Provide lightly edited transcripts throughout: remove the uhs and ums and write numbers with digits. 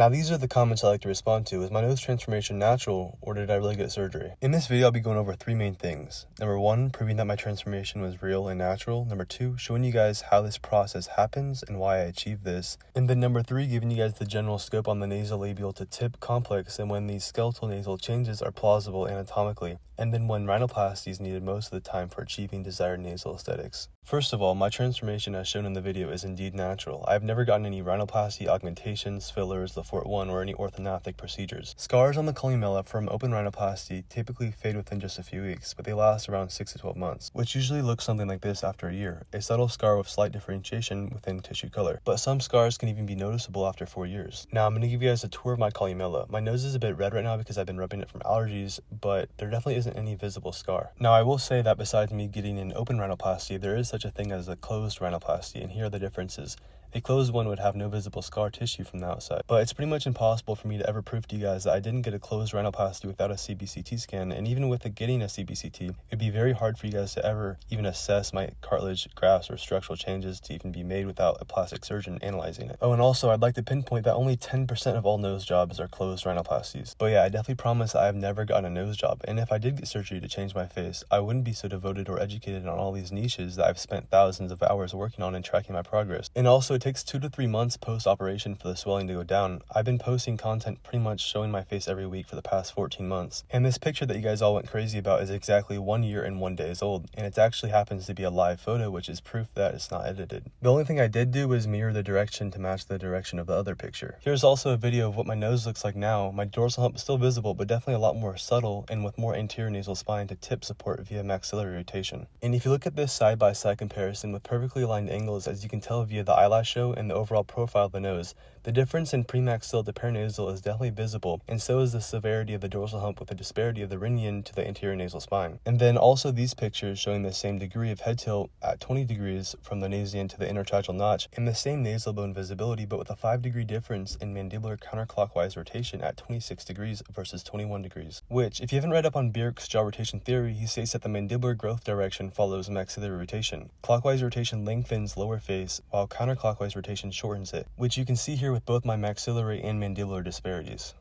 Now these are the comments I like to respond to. Is my nose transformation natural, or did I really get surgery? In this video I'll be going over 3 main things. Number 1, proving that my transformation was real and natural. Number 2, showing you guys how this process happens and why I achieved this. And then number 3, giving you guys the general scope on the nasolabial to tip complex and when these skeletal nasal changes are plausible anatomically, and then when rhinoplasty is needed most of the time for achieving desired nasal aesthetics. First of all, my transformation as shown in the video is indeed natural. I have never gotten any rhinoplasty, augmentations, fillers, Lefort 1, or any orthodontic procedures. Scars on the columella from open rhinoplasty typically fade within just a few weeks, but they last around 6 to 12 months, which usually looks something like this after a year, a subtle scar with slight differentiation within tissue color. But some scars can even be noticeable after 4 years. Now I'm going to give you guys a tour of my columella. My nose is a bit red right now because I've been rubbing it from allergies, but there definitely isn't any visible scar. Now I will say that besides me getting an open rhinoplasty, there is such a thing as a closed rhinoplasty, and here are the differences. A closed one would have no visible scar tissue from the outside, but it's pretty much impossible for me to ever prove to you guys that I didn't get a closed rhinoplasty without a CBCT scan, and even with getting a CBCT, it'd be very hard for you guys to ever even assess my cartilage, grafts, or structural changes to even be made without a plastic surgeon analyzing it. Oh, and also I'd like to pinpoint that only 10% of all nose jobs are closed rhinoplasties. But yeah, I definitely promise I've never gotten a nose job, and if I did get surgery to change my face, I wouldn't be so devoted or educated on all these niches that I've spent thousands of hours working on and tracking my progress. And also it takes 2 to 3 months post-operation for the swelling to go down. I've been posting content pretty much showing my face every week for the past 14 months. And this picture that you guys all went crazy about is exactly 1 year and 1 day old. And it actually happens to be a live photo, which is proof that it's not edited. The only thing I did do was mirror the direction to match the direction of the other picture. Here's also a video of what my nose looks like now. My dorsal hump is still visible, but definitely a lot more subtle and with more anterior nasal spine to tip support via maxillary rotation. And if you look at this side-by-side comparison with perfectly aligned angles, as you can tell via the eyelash show and the overall profile of the nose, the difference in premaxilla to paranasal is definitely visible, and so is the severity of the dorsal hump with the disparity of the rhinion to the anterior nasal spine. And then also these pictures showing the same degree of head tilt at 20 degrees from the nasalian to the intertrachal notch, and the same nasal bone visibility, but with a 5-degree difference in mandibular counterclockwise rotation at 26 degrees versus 21 degrees. Which, if you haven't read up on Bierk's jaw rotation theory, he states that the mandibular growth direction follows maxillary rotation. Clockwise rotation lengthens lower face, while counterclockwise rotation shortens it, which you can see here with both my maxillary and mandibular disparities.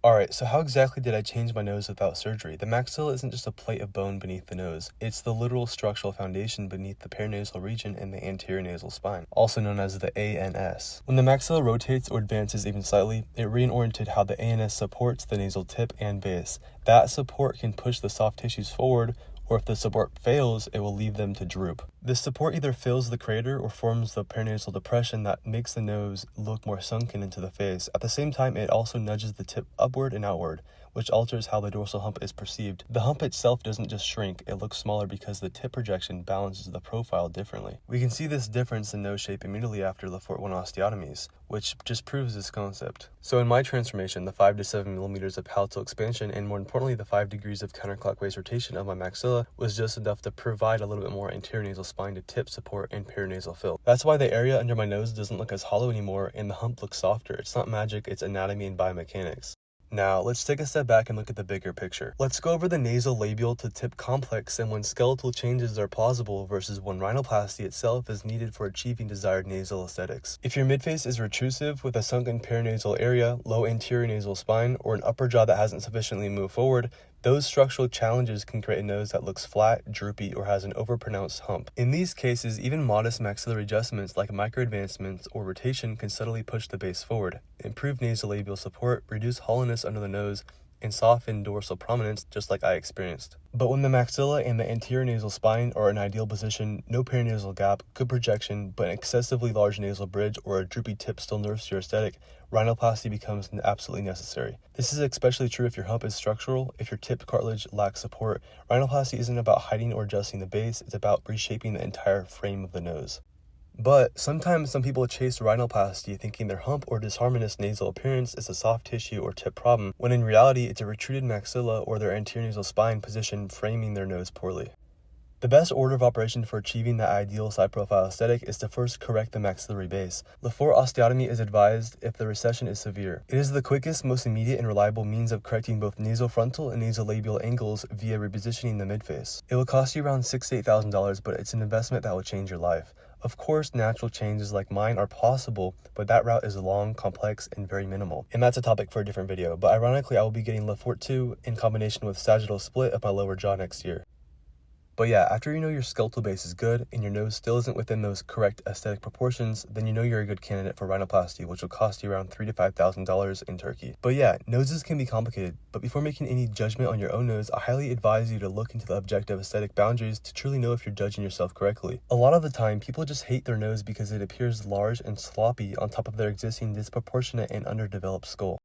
Alright, so how exactly did I change my nose without surgery? The maxilla isn't just a plate of bone beneath the nose, it's the literal structural foundation beneath the paranasal region and the anterior nasal spine, also known as the ANS. When the maxilla rotates or advances even slightly, it reoriented how the ANS supports the nasal tip and base. That support can push the soft tissues forward, or if the support fails, it will leave them to droop. This support either fills the crater or forms the paranasal depression that makes the nose look more sunken into the face. At the same time, it also nudges the tip upward and outward, which alters how the dorsal hump is perceived. The hump itself doesn't just shrink, it looks smaller because the tip projection balances the profile differently. We can see this difference in nose shape immediately after Lefort 1 osteotomies, which just proves this concept. So in my transformation, the 5 to 7 millimeters of palatal expansion and more importantly the 5 degrees of counterclockwise rotation of my maxilla was just enough to provide a little bit more anterior nasal spine to tip support and paranasal fill. That's why the area under my nose doesn't look as hollow anymore and the hump looks softer. It's not magic, it's anatomy and biomechanics. Now, let's take a step back and look at the bigger picture. Let's go over the nasolabial to tip complex and when skeletal changes are plausible versus when rhinoplasty itself is needed for achieving desired nasal aesthetics. If your midface is retrusive with a sunken paranasal area, low anterior nasal spine, or an upper jaw that hasn't sufficiently moved forward, those structural challenges can create a nose that looks flat, droopy, or has an overpronounced hump. In these cases, even modest maxillary adjustments like microadvancements or rotation can subtly push the base forward, improve nasolabial support, reduce hollowness under the nose, and soften dorsal prominence just like I experienced. But when the maxilla and the anterior nasal spine are in ideal position, no paranasal gap, good projection, but an excessively large nasal bridge or a droopy tip still nerfs your aesthetic, rhinoplasty becomes absolutely necessary. This is especially true if your hump is structural. If your tip cartilage lacks support, rhinoplasty isn't about hiding or adjusting the base, it's about reshaping the entire frame of the nose. But sometimes some people chase rhinoplasty thinking their hump or disharmonious nasal appearance is a soft tissue or tip problem, when in reality it's a retreated maxilla or their anterior nasal spine position framing their nose poorly. The best order of operation for achieving that ideal side profile aesthetic is to first correct the maxillary base. Lefort osteotomy is advised if the recession is severe. It is the quickest, most immediate, and reliable means of correcting both nasofrontal and nasolabial angles via repositioning the midface. It will cost you around $6,000 to $8,000, but it's an investment that will change your life. Of course, natural changes like mine are possible, but that route is long, complex, and very minimal. And that's a topic for a different video, but ironically, I will be getting Le Fort 2 in combination with sagittal split of my lower jaw next year. But yeah, after you know your skeletal base is good and your nose still isn't within those correct aesthetic proportions, then you know you're a good candidate for rhinoplasty, which will cost you around $3,000 to $5,000 in Turkey. But yeah, noses can be complicated, but before making any judgment on your own nose, I highly advise you to look into the objective aesthetic boundaries to truly know if you're judging yourself correctly. A lot of the time, people just hate their nose because it appears large and sloppy on top of their existing disproportionate and underdeveloped skull.